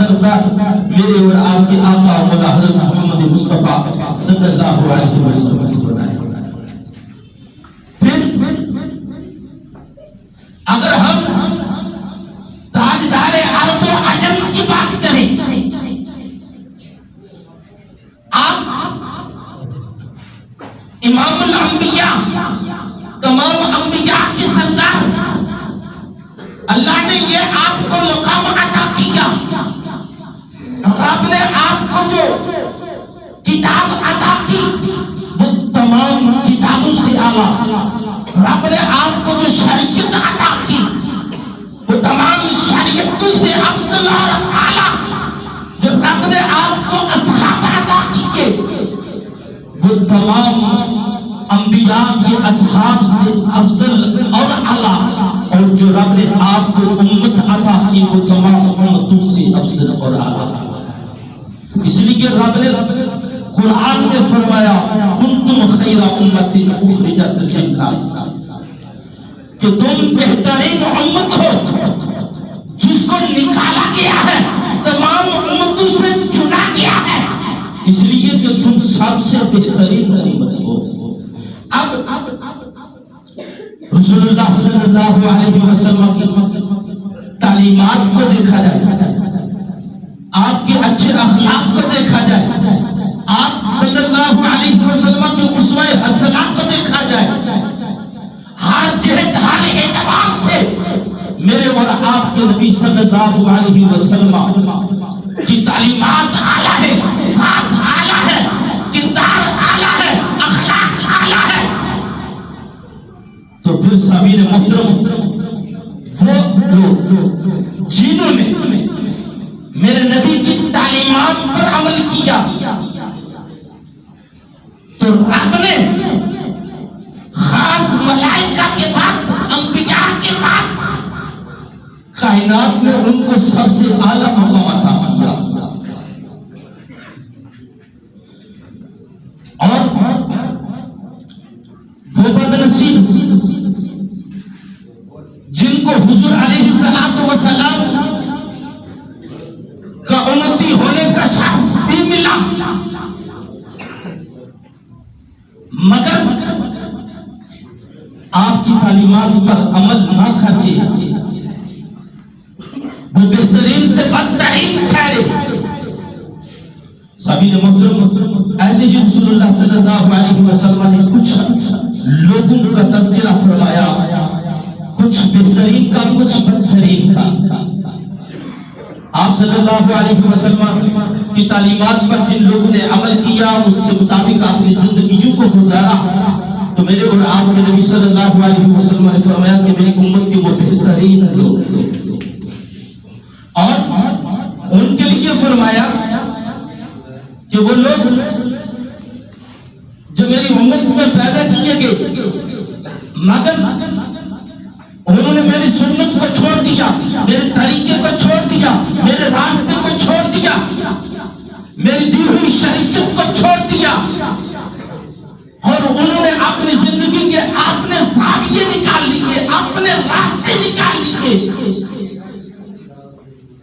سردار میرے اور آپ کے آقا مولا حضرت محمد مصطفیٰ صلی اللہ علیہ وسلم سے بنائے. پھر اگر ہم تاجدار عرب و عجم کی بات کریں، آپ امام الانبیاء، تمام انبیاء کی سردار، اللہ نے یہ آپ کو مقام عطا کیا. رب نے آپ کو جو کتاب عطا کی وہ تمام کتابوں سے اعلیٰ. رب نے آپ کو جو شریعت عطا کی وہ تمام شریعتوں سے افضل اور اعلیٰ. جو رب نے آپ کو اصحاب عطا کیے وہ تمام انبیاء کے اصحاب سے افضل اور اعلیٰ. اور جو رب نے آپ کو امت عطا کی وہ تمام امتوں سے افضل اور اعلیٰ. اس لیے رب نے قرآن میں فرمایا کنتم خیر امت اخرجت للناس، کہ تم بہترین امت ہو جس کو نکالا گیا ہے، تمام امتوں سے چنا گیا ہے، اس لیے کہ تم سب سے بہترین امت ہو. اب رسول اللہ صلی اللہ علیہ وسلم کی تعلیمات کو دیکھا جائے، آپ کے اچھے اخلاق کو دیکھا جائے، آپ صلی اللہ علیہ وسلم کے اسوہ حسنہ کو دیکھا جائے، ہر جہت ہر اعتبار سے میرے اور آپ کے نبی صلی اللہ علیہ وسلم کی تعلیمات اعلیٰ ہے، ذات اعلیٰ ہے، کردار اعلیٰ ہے، اخلاق اعلیٰ ہے. تو پھر سامعین محترم، وہ لوگ جنہوں نے میرے نبی کی تعلیمات پر عمل کیا تو رب نے خاص ملائکہ کے بعد، انبیاء کے بعد کائنات میں ان کو سب سے اعلیٰ مقام عطا کیا. اور وہ بدنصیب جن کو حضور علیہ السلام کا امتی ہونے کا شرف بھی ملا مگر آپ کی تعلیمات پر عمل نہ کرتے، وہ بہترین سے بدترین ٹھہرے. سامعین محترم، ایسے ہی رسول اللہ صلی اللہ علیہ وسلم نے کچھ لوگوں کا تذکرہ فرمایا، کچھ بہترین کا، کچھ بدترین کا. آپ صلی اللہ علیہ وسلم کی تعلیمات پر جن لوگوں نے عمل کیا، اس کے مطابق اپنی زندگیوں کو گزارا، تو میرے اور آپ کے نبی صلی اللہ علیہ وسلم نے فرمایا کہ میری امت کے وہ بہترین لوگ ہیں. اور ان کے لیے فرمایا کہ وہ لوگ جو میری امت میں پیدا کیے گئے مگر انہوں نے میری سنت کو چھوڑ دیا، میرے طریقے کو چھوڑ دیا، میرے راستے کو چھوڑ دیا، میری دی ہوئی شریعت کو چھوڑ دیا، اور انہوں نے اپنی زندگی کے اپنے زاویے نکال لیے، اپنے راستے نکال لیے.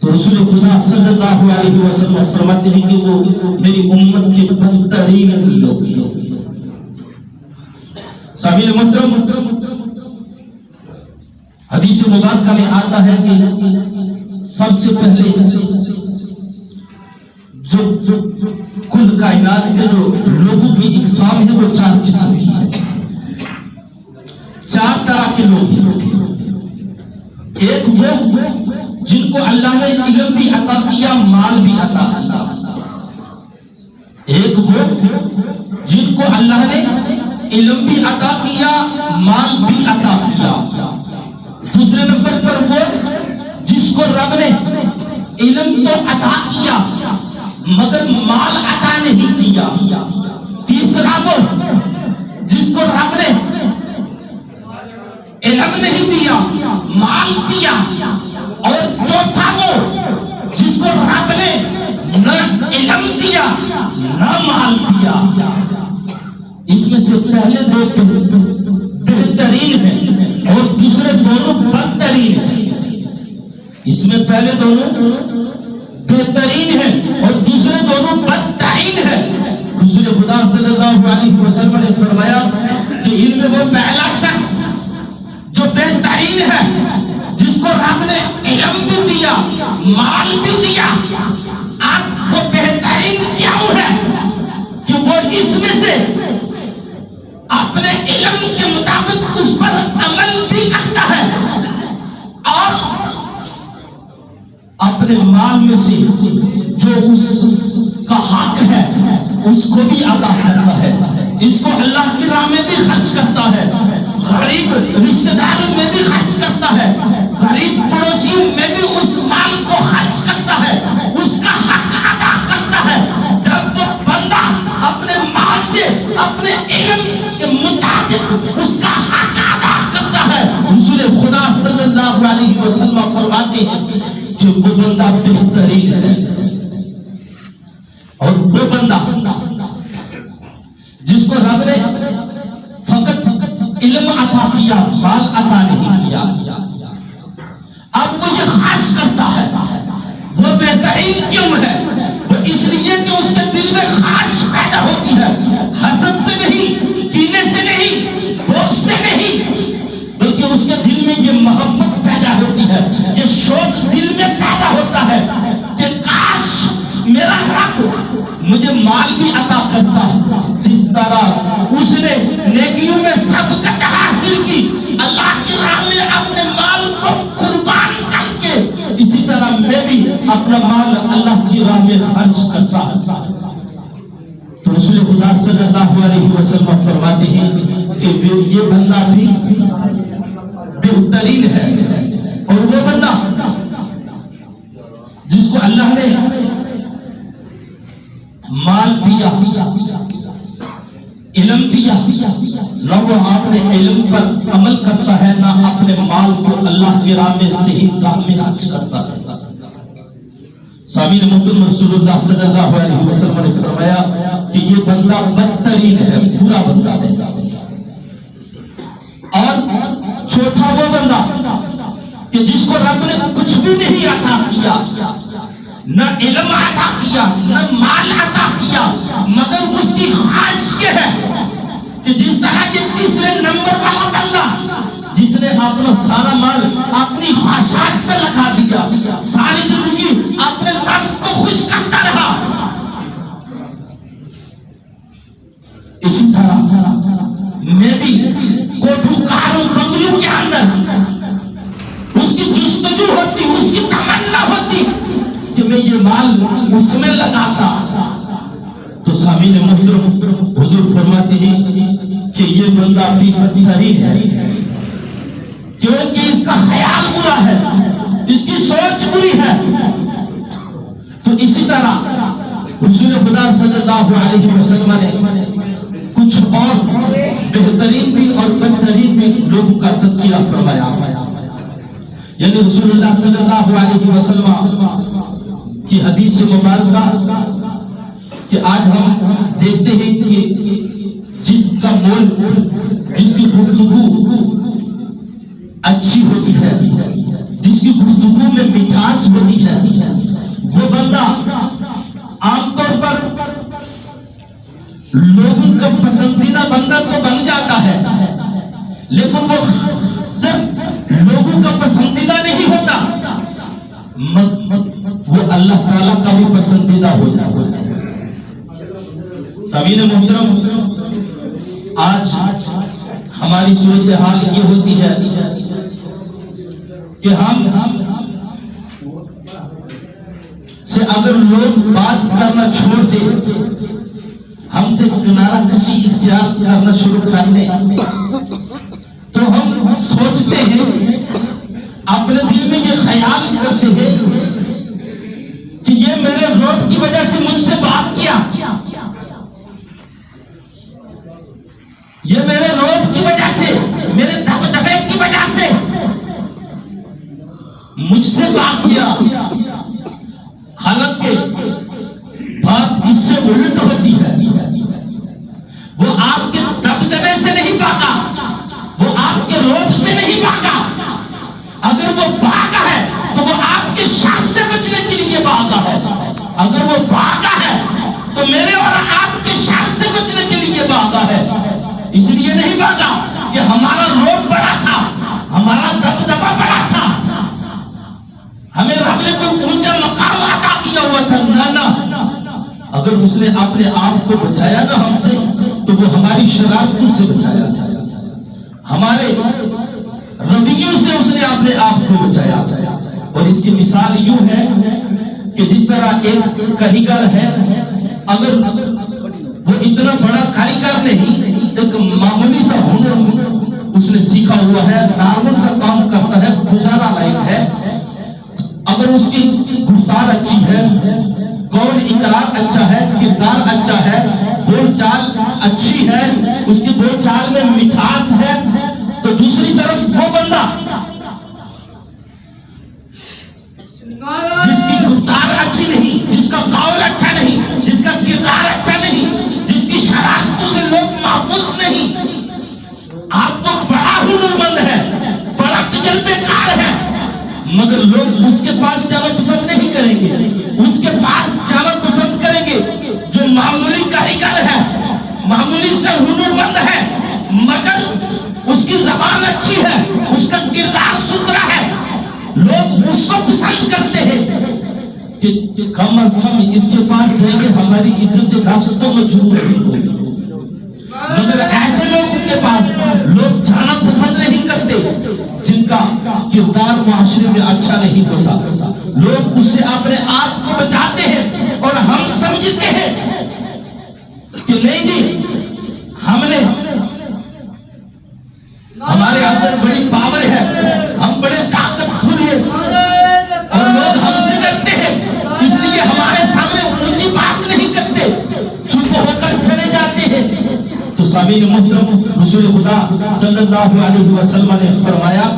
تو رسول خدا صلی اللہ علیہ وسلم فرماتے ہیں کہ وہ میری امت کے بدترین لوگ ہیں. سامعین محترم، حدیث مبارکہ میں آتا ہے کہ سب سے پہلے جو کل کائنات میں جو لوگوں کی اقسام ہے وہ 4 قسم کی ہے، 4 طرح کے لوگ ہیں. ایک وہ جن کو اللہ نے علم بھی عطا کیا، مال بھی عطا کیا. ایک وہ جن کو اللہ نے علم بھی عطا کیا، مال بھی عطا کیا. دوسرے نمبر پر وہ جس کو رب نے علم تو عطا کیا مگر مال عطا نہیں کیا. تیسرا وہ جس کو رب نے علم نہیں دیا، مال دیا. اور چوتھا وہ جس کو رب نے نہ علم دیا نہ مال دیا. اس میں سے پہلے 2 بہترین ہیں اور دوسرے دونوں بدترین ہیں. اس میں پہلے دونوں بہترین ہے اور دوسرے دونوں بدترین ہے۔ رسول خدا صلی اللہ علیہ وسلم نے فرمایا کہ ان میں وہ پہلا شخص جو بہترین ہے، جس کو رب نے علم بھی دیا، مال بھی دیا۔ آپ کو بہترین کیوں ہے کہ وہ اس میں سے اپنے علم کے مطابق اس پر عمل بھی کرتا ہے اور اپنے مال میں سے جو اس کا حق ہے اس کو بھی ادا کرتا ہے، اس کو اللہ کی راہ میں بھی خرچ کرتا ہے، غریب رشتہ داروں میں بھی خرچ کرتا ہے، غریب پڑوسیوں میں بھی اس مال کو خرچ کرتا ہے، اس کا حق ادا کرتا ہے۔ جب وہ بندہ اپنے مال سے اپنے علم کے مطابق اس کا حق ادا کرتا ہے، رسول خدا صلی اللہ علیہ وسلم فرماتے ہیں کہ وہ بندہ بہترین ہے۔ اور وہ بندہ جس کو رب نے فقط علم عطا کیا، مال عطا نہیں کیا، اب وہ یہ خواہش کرتا ہے، وہ بہترین کیوں ہے؟ وہ اس لیے کہ اس کے دل میں خواہش پیدا ہوتی ہے، حسد سے نہیں، کینے سے نہیں، بغض سے نہیں، بلکہ اس کے دل میں یہ محبت پیدا ہوتی ہے، یہ شوق دل میں پیدا ہوتا ہے کہ کاش میرا رب مجھے مال بھی عطا کرتا، جس طرح اس نے نیکیوں میں سبقت حاصل کی، اللہ کی راہ میں اپنے مال کو قربان کر کے، اسی طرح میں بھی اپنا مال اللہ کی راہ میں خرچ کرتا۔ تو رسول خدا صلی اللہ علیہ وسلم فرماتے ہیں کہ یہ بندہ بھی بہترین ہے، اور وہ بندہ جس کو اللہ نے مال دیا، علم دیا، نہ وہ اپنے علم پر عمل کرتا ہے، نہ اپنے مال کو اللہ کی راہ میں صحیح راہ میں خرچ کرتا ہے۔ سامعین محترم، رسول اللہ صلی اللہ علیہ وسلم نے فرمایا کہ یہ بندہ بدترین ہے، برا بندہ ہے۔ اور چوتھا وہ بندہ کہ جس کو رب نے کچھ بھی نہیں عطا کیا، نہ علم عطا کیا، نہ مال عطا کیا، مگر اس کی خواہش یہ ہے کہ جس طرح یہ تیسرے نمبر والا بندہ جس نے اپنا سارا مال اپنی خواہشات پہ لگا دیا، ساری زندگی اپنے نفس کو خوش کرتا رہا، اسی طرح میں بھی کوٹھوں کاروں بنگلوں کے اندر اس کی جستجو ہوتی، اس کی تمنا ہوتی کہ میں یہ مال اس میں لگاتا۔ تو سامعین محترم، حضور فرماتے ہیں کہ یہ بندہ بھی بدترین ہے، کیونکہ اس کا خیال برا ہے، اس کی سوچ بری ہے۔ تو اسی طرح رسول خدا صلی اللہ علیہ وسلم نے کچھ اور بہترین بھی اور بدترین بھی لوگوں کا تذکرہ فرمایا، یعنی رسول اللہ صلی اللہ علیہ وسلم کی حدیث مبارکہ کہ آج ہم دیکھتے ہیں کہ جس کا مول، جس کی گفتگو اچھی ہوتی ہے، جس کی گفتگو میں مٹھاس ہوتی ہے، وہ بندہ عام طور پر لوگوں کا پسندیدہ بندہ تو بن جاتا ہے، لیکن وہ صرف لوگوں کا پسندیدہ نہیں ہوتا، وہ اللہ تعالیٰ کا بھی پسندیدہ ہو جاتا ہے۔ سامعین محترم، آج ہماری صورتحال یہ ہوتی ہے کہ ہم سے اگر لوگ بات کرنا چھوڑ دیں، ہم سے کنارہ کشی اختیار کرنا شروع کر دیں، تو ہم سوچتے ہیں، اپنے دل میں یہ خیال کرتے ہیں کہ یہ میرے روب کی وجہ سے مجھ سے بات کیا، یہ میرے روب کی وجہ سے، میرے دبدبے کی وجہ سے مجھ سے بات کیا۔ حالانکہ بات اس سے الٹ ہوتی ہے، وہ آپ کے دبدبے سے نہیں بھاگا، وہ آپ کے روب سے نہیں بھاگا، اگر وہ بھاگا ہے تو وہ آپ کے شر سے بچنے کے لیے بھاگا ہے۔ اگر وہ بھاگا ہے تو میرے اور آپ کے شر سے بچنے کے لیے بھاگا ہے. اس لیے نہیں بھاگا کہ ہمارا روب بڑا تھا, ہمارا دبدبا بڑا تھا, ہمیں رب نے کوئی اونچا مقام عطا کیا ہوا تھا. نہ, اگر اس نے اپنے آپ کو بچایا نا ہم سے, تو وہ ہماری شرارتوں سے بچایا تھا, ہمارے رویوں سے اس نے اپنے آپ کو بچایا. اور اس کی مثال یوں ہے کہ جس طرح ایک کاریگر ہے, اگر وہ اتنا بڑا کاریگر نہیں, ایک معمولی سا ہنر اس نے سیکھا ہوا ہے, نارمل سا کام کرتا ہے, گزارا لائق ہے, اگر اس کی گفتار اچھی ہے, قول اقرار اچھا ہے, کردار اچھا ہے, بول چال اچھی ہے, اس کی بول چال میں مٹھاس ہے, تو دوسری طرف وہ بندہ جس کی گفتار اچھی نہیں, جس کا قول اچھا نہیں, جس کا کردار اچھا نہیں, جس کی شرارتوں سے لوگ محفوظ نہیں, آپ تو بڑا ہنرمند ہے, بڑا تجربے کار ہے, مگر لوگ اس کے پاس جانا پسند نہیں کریں گے. اس کے پاس جانا پسند کریں گے جو معمولی کاریگر ہے, معمولی سے ہنرمند ہے, مگر اس کی زبان اچھی ہے, اس کا کردار ستھرا ہے. لوگ اس کو پسند کرتے ہیں کہ کم از کم اس کے پاس جائیں گے, ہماری عزت نفس تو مجروح نہیں ہوگی. مگر ایسے لوگوں کے پاس لوگ جانا پسند نہیں کرتے جن کا کردار معاشرے میں اچھا نہیں ہوتا. لوگ اس سے اپنے آپ کو بچاتے ہیں, اور ہم سمجھتے ہیں کہ نہیں جی, ہم نے, ہمارے اندر بڑی پاور ہے, ہم بڑے طاقتور ہیں, اور لوگ ہم سے ڈرتے ہیں, اس لیے ہمارے سامنے اونچی بات نہیں کرتے, چپ ہو کر چلے جاتے ہیں. تو سامعین محترم, رسول خدا صلی اللہ علیہ وسلم نے فرمایا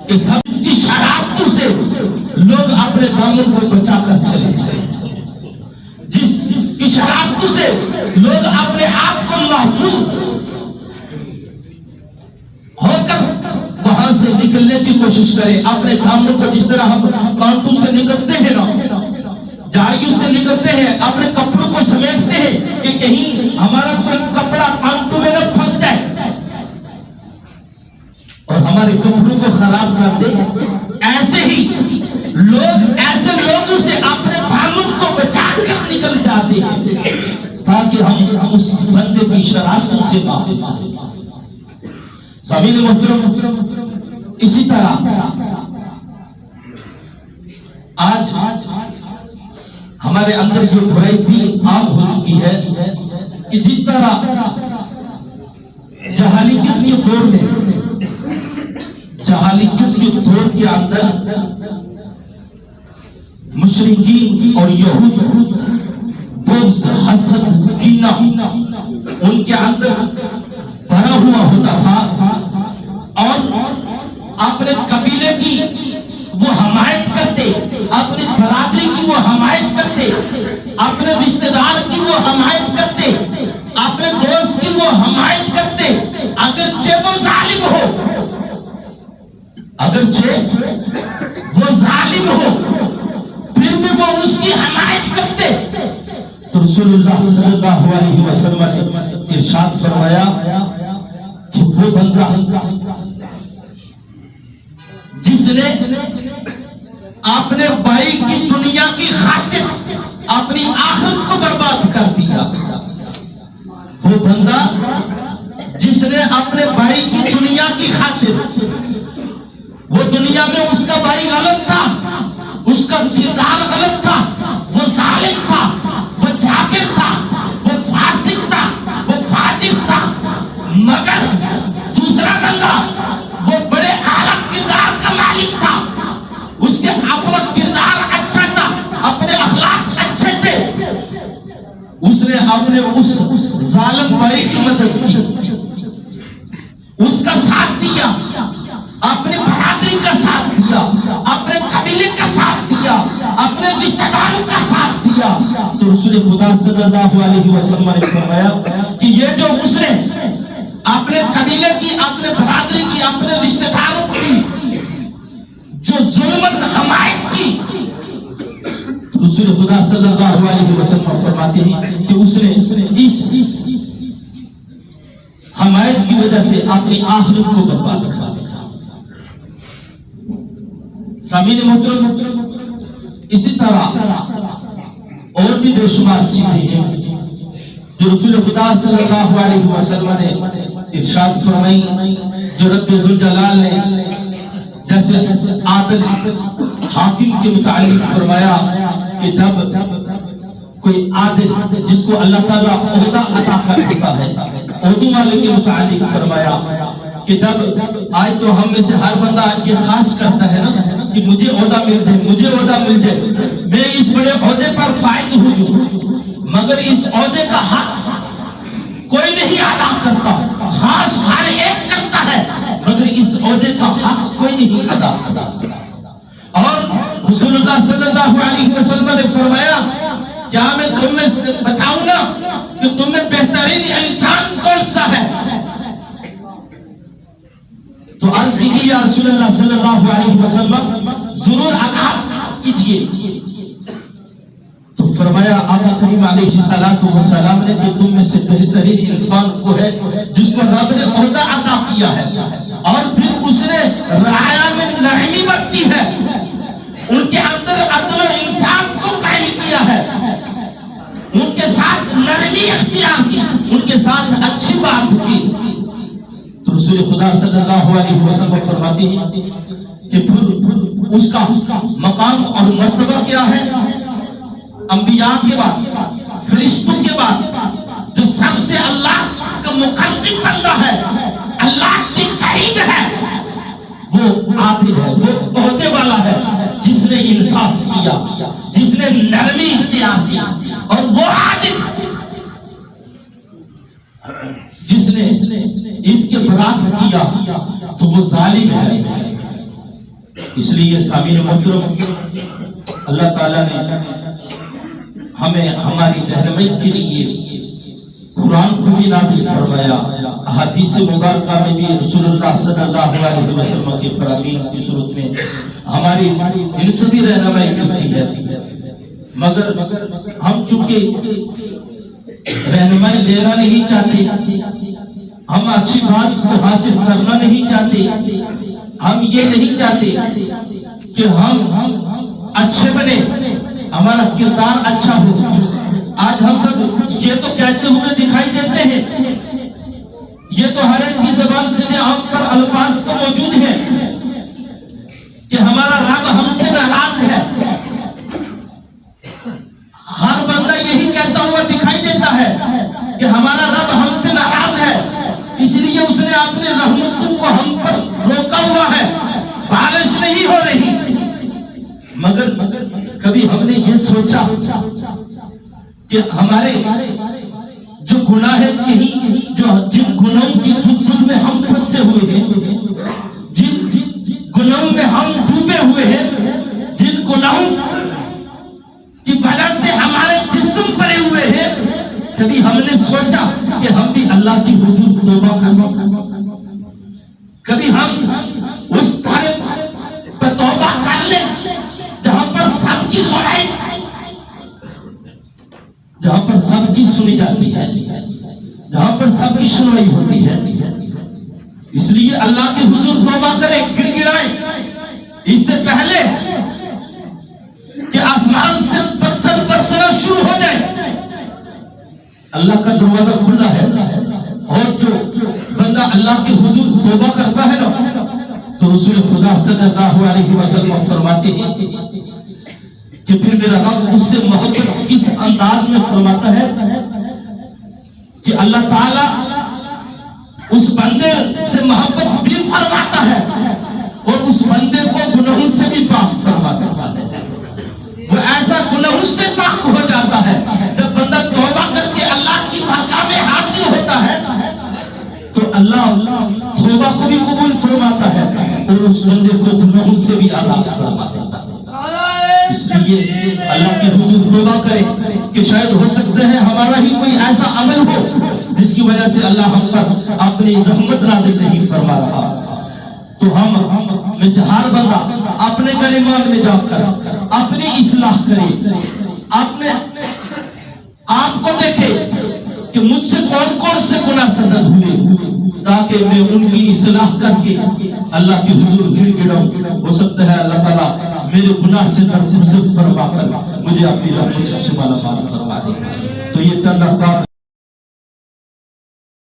کہ سب اس کی شرارتوں سے لوگ اپنے دامن کو بچا کر چلے جائیں. جس کی شرارتوں سے لوگ اپنے آپ کو محفوظ ہو کر وہاں سے نکلنے کی کوشش کریں. اپنے دامن کو جس طرح ہم کانٹوں سے نکلتے ہیں نا, جاڑیوں سے نکلتے ہیں, اپنے کپڑوں کو سمیٹتے ہیں کہ کہیں ہمارا کوئی کپڑا کانٹوں میں نہ پھنس جائے اور ہمارے کپڑوں کو خراب کر دے. ایسے ہی لوگ ایسے لوگوں سے اپنے دامن کو بچا کر نکل جاتے ہیں تاکہ ہم اس بندے کی شرارتوں سے محفوظ ہوں. سامعین محترم, اسی طرح آج ہمارے اندر جو برائی بھی عام ہو چکی ہے کہ جس طرح جہالیت کے دور میں, جہالیت کے دور کے اندر مشرکین اور یہود بغض, حسد, کینہ ان کے اندر بھرا ہوا ہوتا تھا, اور اپنے قبیلے کی وہ حمایت کرتے, اپنی برادری کی وہ حمایت کرتے, اپنے رشتہ دار کی وہ حمایت کرتے, اپنے دوست کی وہ حمایت کرتے, اگرچہ وہ ظالم ہو, اگرچہ وہ ظالم ہو, پھر بھی وہ اس کی حمایت کرتے. تو رسول اللہ صلی اللہ علیہ وسلم نے ارشاد فرمایا کہ وہ بندہ جس نے اپنے بھائی کی دنیا کی خاطر اپنی آخرت کو برباد کر دیا, وہ بندہ جس نے اپنے بھائی کی دنیا کی خاطر, وہ دنیا میں اس کا بھائی غلط تھا, اس کا کردار غلط تھا, وہ ظالم تھا, وہ جابر تھا, وہ فاسق تھا, وہ فاجر تھا, مگر دوسرا بندہ وہ بڑے اعلیٰ کردار کا مالک تھا, اس کے اپنا کردار اچھا تھا, اپنے اخلاق اچھے تھے, اس نے اپنے اس ظالم بھائی کی مدد کی, اس کا ساتھ دیا, اپنے برادری کا ساتھ دیا, اپنے قبیلے کا ساتھ دیا, اپنے رشتہ داروں کا ساتھ دیا. تو رسول خدا صلی اللہ علیہ وسلم نے فرمایا کہ یہ جو اس نے اپنے قبیلے کی, اپنے برادری کی, اپنے رشتہ داروں کی جو ظلمت حمایت کی, رسول خدا صلی اللہ علیہ وسلم فرماتے ہیں کہ اس نے اس حمایت کی وجہ سے اپنی آخرت کو برباد کر دیا۔ سامعین محترم، اسی طرح اور بھی بے شمار چیزیں ہیں جو رسول خدا صلی اللہ علیہ وسلم نے ارشاد فرمائی، جو رب ذوالجلال نے جیسے عادل حاکم کے متعلق فرمایا کہ جب کوئی عادل جس کو اللہ تعالیٰ عہدہ عطا کرتا ہے، عہدوں والے کے متعلق فرمایا کہ جب آئے تو ہم میں سے ہر بندہ یہ خاص کرتا ہے نا کہ مجھے عہدہ مل جائے، مجھے عہدہ مل جائے، میں اس بڑے عہدے پر فائز ہو جاؤں، مگر اس عہدے کا حق کوئی نہیں ادا کرتا، خاص ہر ایک کرتا ہے، مگر اس عہدے کا حق کوئی نہیں ادا کرتا۔ اور رسول اللہ صلی اللہ علیہ وسلم نے فرمایا، کیا میں تم میں بتاؤں نا کہ تم میں بہترین انسان کون سا ہے؟ تو عرض کی یا رسول اللہ صلی اللہ علیہ وسلم ضرور آغاز کیجئے۔ تو فرمایا آقا کریم علیہ السلام نے کہ تم میں سے بہترین انسان وہ ہے جس کو رب نے عہدہ عطا کیا ہے، اور پھر اس نے رعایا میں نرمی برتی ہے، ان کے اندر عدل و انصاف کو قائم کیا ہے، ان کے ساتھ نرمی اختیار کی، ان کے ساتھ اچھی بات کی۔ تو رسول خدا صلی اللہ علیہ وسلم فرماتے ہیں کہ پھر اس کا مقام اور مرتبہ کیا ہے؟ انبیاء کے بعد، فرشتوں کے بعد جو سب سے اللہ کا مقرب بندہ ہے، اللہ کے قریب ہے، وہ عادل ہے، وہ عہدے والا ہے، جس نے انصاف کیا، جس نے نرمی اختیار کیا، اور وہ عادل جس نے اس کے برعکس کیا تو وہ ظالم ہے۔ اس لیے سامعین محترم، اللہ تعالیٰ نے ہمیں ہماری رہنمائی کے لیے قرآن کو بھی نازل فرمایا، احادیث مبارکہ میں بھی رسول اللہ صلی اللہ علیہ وسلم کے فرامین کی صورت میں ہماری ان سے بھی رہنمائی کرتی ہے، مگر ہم چونکہ رہنمائی لینا نہیں چاہتے، ہم اچھی بات کو حاصل کرنا نہیں چاہتے، ہم یہ نہیں چاہتے کہ ہم اچھے بنے، ہمارا کردار اچھا ہو۔ آج ہم سب یہ تو کہتے ہوئے دکھائی دیتے ہیں، یہ تو ہر ایک کی زبان سے ہم پر الفاظ تو موجود ہیں کہ ہمارا رب ہم سے ناراض ہے، ہر بندہ یہی کہتا ہوا دکھائی دیتا ہے کہ ہمارا رب ہم سے ناراض ہے، اس لیے اس نے اپنے رحمتوں کو ہم پر روکا ہوا ہے، بارش نہیں ہو رہی۔ مگر کبھی ہم نے یہ سوچا کہ ہمارے جو گناہ ہے، کہیں جو جن گناہوں کی دھن میں ہم پھنسے ہوئے ہیں، جن گناہوں میں ہم ڈوبے ہوئے ہیں، جن گناہوں کی وجہ سے ہمارے جسم بھرے ہوئے ہیں، کبھی ہم نے سوچا کہ ہم بھی اللہ کی حضور توبہ کریں، کبھی ہم اس طرح پر توبہ کر لیں جہاں پر سب کی سنائی، جہاں پر سب کی سنی جاتی ہے، جہاں پر سب کی سنوائی ہوتی ہے۔ اس لیے اللہ کے حضور توبہ کرے، گڑ گڑائے، اس سے پہلے کہ آسمان سے پتھر برسنا شروع ہو جائے۔ اللہ کا دروازہ کھلا ہے، اور جو بندہ اللہ کے حضور توبہ کرتا ہے نا، تو رسول خدا صلی اللہ علیہ وسلم فرماتے ہیں کہ پھر میرا رب اس سے محبت اس انداز میں فرماتا ہے کہ اللہ تعالیٰ اس بندے سے محبت بھی فرماتا ہے، اور اس بندے کو گناہوں سے بھی پاک فرما دیتا ہے۔ وہ ایسا گناہوں سے پاک ہو جاتا ہے، جب بندہ توبہ کر کے اللہ کی بارگاہ میں حاضر ہوتا ہے تو اللہ توبہ کو بھی قبول فرماتا ہے، اور اس بندے کو گناہوں سے بھی آزاد فرما دیتا ہے۔ اس لیے اللہ کے حضور توبہ کرے کہ شاید ہو سکتا ہے ہمارا ہی کوئی ایسا عمل ہو جس کی وجہ سے اللہ ہم پر اپنی رحمت نازل نہیں فرما رہا، تو ہم میں سے ہر بندہ اپنے گریمان میں جا کر اپنی اصلاح کرے، آپ نے آپ کو دیکھے کہ مجھ سے کون کون سے گناہ سرزد ہوئے، تاکہ میں ان کی اصلاح کر کے اللہ کے حضور گڑ گڑاؤں۔ ہو سکتا ہے اللہ تعالیٰ میرے گناہ سے درگزر فرما کر مجھے اپنی رحمت سے مالا مال فرما دے۔ تو یہ چند احکام